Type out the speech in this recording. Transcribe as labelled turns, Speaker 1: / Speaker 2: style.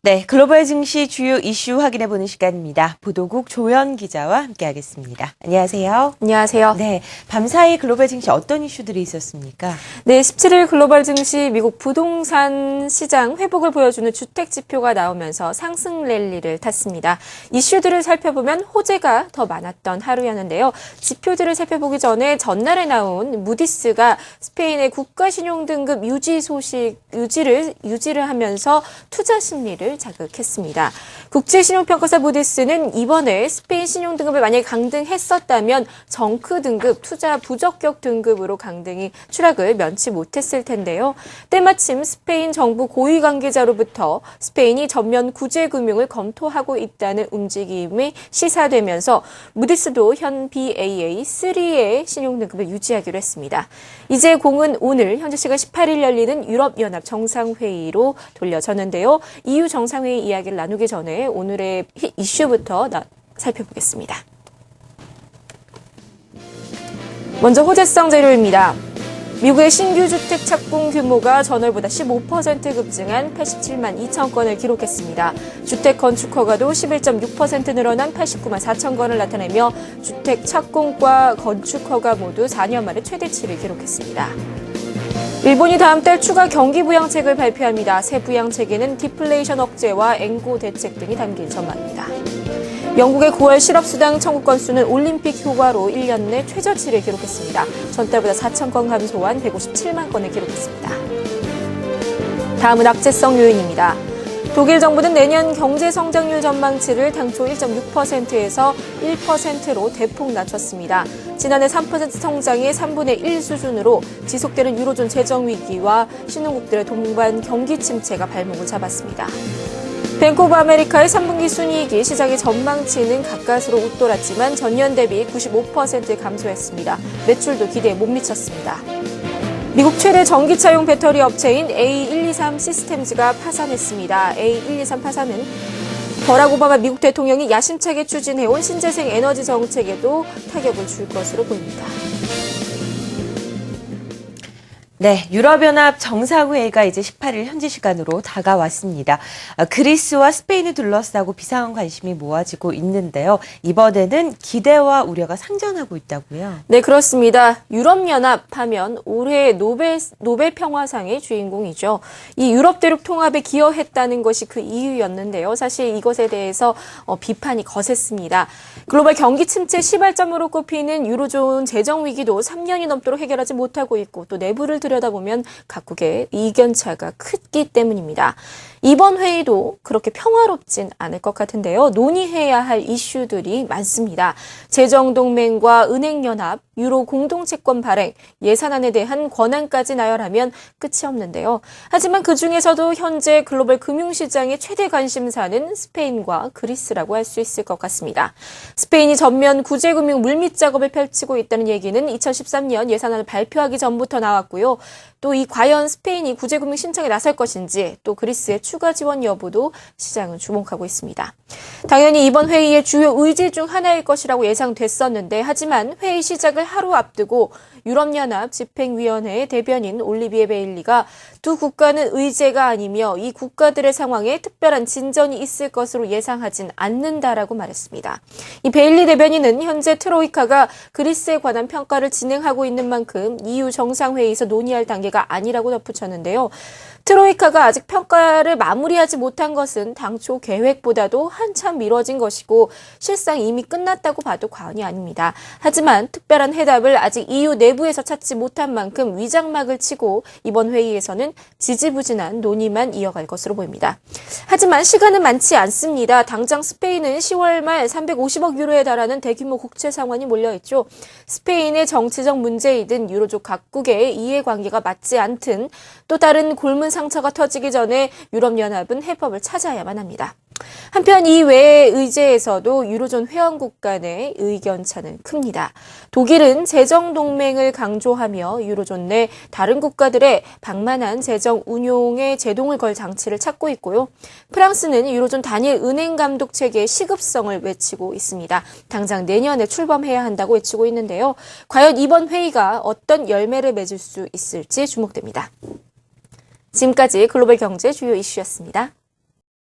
Speaker 1: 네, 글로벌 증시 주요 이슈 확인해보는 시간입니다. 보도국 조연 기자와 함께하겠습니다. 안녕하세요.
Speaker 2: 안녕하세요.
Speaker 1: 네, 밤사이 글로벌 증시 어떤 이슈들이 있었습니까?
Speaker 2: 네, 17일 글로벌 증시 미국 부동산 시장 회복을 보여주는 주택 지표가 나오면서 상승 랠리를 탔습니다. 이슈들을 살펴보면 호재가 더 많았던 하루였는데요. 지표들을 살펴보기 전에 전날에 나온 무디스가 스페인의 국가신용등급 유지를 하면서 투자 심리를 자극했습니다. 국제신용평가사 무디스는 이번에 스페인 신용등급을 만약에 강등했었다면 정크 등급, 투자 부적격 등급으로 강등이 추락을 면치 못했을 텐데요. 때마침 스페인 정부 고위 관계자로부터 스페인이 전면 구제금융을 검토하고 있다는 움직임이 시사되면서 무디스도 현 Baa3의 신용등급을 유지하기로 했습니다. 이제 공은 오늘 현지 시간 18일 열리는 유럽연합 정상회의로 돌려졌는데요. EU 정상회의 이야기를 나누기 전에 오늘의 이슈부터 살펴보겠습니다. 먼저 호재성 재료입니다. 미국의 신규 주택 착공 규모가 전월보다 15% 급증한 87만 2천 건을 기록했습니다. 주택 건축 허가도 11.6% 늘어난 89만 4천 건을 나타내며 주택 착공과 건축 허가 모두 4년 만에 최대치를 기록했습니다. 일본이 다음 달 추가 경기 부양책을 발표합니다. 새 부양책에는 디플레이션 억제와 앵고 대책 등이 담길 전망입니다. 영국의 9월 실업수당 청구 건수는 올림픽 효과로 1년 내 최저치를 기록했습니다. 전달보다 4천 건 감소한 157만 건을 기록했습니다. 다음은 악재성 요인입니다. 독일 정부는 내년 경제 성장률 전망치를 당초 1.6%에서 1%로 대폭 낮췄습니다. 지난해 3% 성장의 3분의 1 수준으로 지속되는 유로존 재정 위기와 신흥국들의 동반 경기 침체가 발목을 잡았습니다. 뱅크 오브 아메리카의 3분기 순이익이 시장의 전망치는 가까스로 웃돌았지만 전년 대비 95% 감소했습니다. 매출도 기대에 못 미쳤습니다. 미국 최대 전기차용 배터리 업체인 A123 시스템즈가 파산했습니다. A123 파산은 버락 오바마 미국 대통령이 야심차게 추진해온 신재생 에너지 정책에도 타격을 줄 것으로 보입니다.
Speaker 1: 네, 유럽연합 정상회의가 이제 18일 현지 시간으로 다가왔습니다. 그리스와 스페인을 둘러싸고 비상한 관심이 모아지고 있는데요. 이번에는 기대와 우려가 상전하고 있다고요?
Speaker 2: 네, 그렇습니다. 유럽연합 하면 올해 노벨 평화상의 주인공이죠. 이 유럽 대륙 통합에 기여했다는 것이 그 이유였는데요. 사실 이것에 대해서 비판이 거셌습니다. 글로벌 경기 침체 시발점으로 꼽히는 유로존 재정 위기도 3년이 넘도록 해결하지 못하고 있고 또 내부를 들여다보면 각국의 이견차가 크기 때문입니다. 이번 회의도 그렇게 평화롭진 않을 것 같은데요. 논의해야 할 이슈들이 많습니다. 재정동맹과 은행연합, 유로 공동채권 발행, 예산안에 대한 권한까지 나열하면 끝이 없는데요. 하지만 그중에서도 현재 글로벌 금융시장의 최대 관심사는 스페인과 그리스라고 할 수 있을 것 같습니다. 스페인이 전면 구제금융 물밑 작업을 펼치고 있다는 얘기는 2013년 예산안을 발표하기 전부터 나왔고요. 또 이 과연 스페인이 구제금융 신청에 나설 것인지 또 그리스의 추가 지원 여부도 시장은 주목하고 있습니다. 당연히 이번 회의의 주요 의제 중 하나일 것이라고 예상됐었는데 하지만 회의 시작을 하루 앞두고 유럽연합 집행위원회의 대변인 올리비에 베일리가 두 국가는 의제가 아니며 이 국가들의 상황에 특별한 진전이 있을 것으로 예상하진 않는다라고 말했습니다. 이 베일리 대변인은 현재 트로이카가 그리스에 관한 평가를 진행하고 있는 만큼 EU 정상회의에서 논의할 단계가 아니라고 덧붙였는데요. 트로이카가 아직 평가를 마무리하지 못한 것은 당초 계획보다도 한참 미뤄진 것이고 실상 이미 끝났다고 봐도 과언이 아닙니다. 하지만 특별한 해답을 아직 EU 내부에서 찾지 못한 만큼 위장막을 치고 이번 회의에서는 지지부진한 논의만 이어갈 것으로 보입니다. 하지만 시간은 많지 않습니다. 당장 스페인은 10월 말 350억 유로에 달하는 대규모 국채 상환이 몰려있죠. 스페인의 정치적 문제이든 유로족 각국의 이해관계가 맞지 않든 또 다른 골문 상처가 터지기 전에 유럽연합은 해법을 찾아야만 합니다. 한편 이 외의 의제에서도 유로존 회원국 간의 의견차는 큽니다. 독일은 재정동맹을 강조하며 유로존 내 다른 국가들의 방만한 재정 운용에 제동을 걸 장치를 찾고 있고요. 프랑스는 유로존 단일 은행 감독 체계의 시급성을 외치고 있습니다. 당장 내년에 출범해야 한다고 외치고 있는데요. 과연 이번 회의가 어떤 열매를 맺을 수 있을지 주목됩니다. 지금까지 글로벌 경제 주요 이슈였습니다.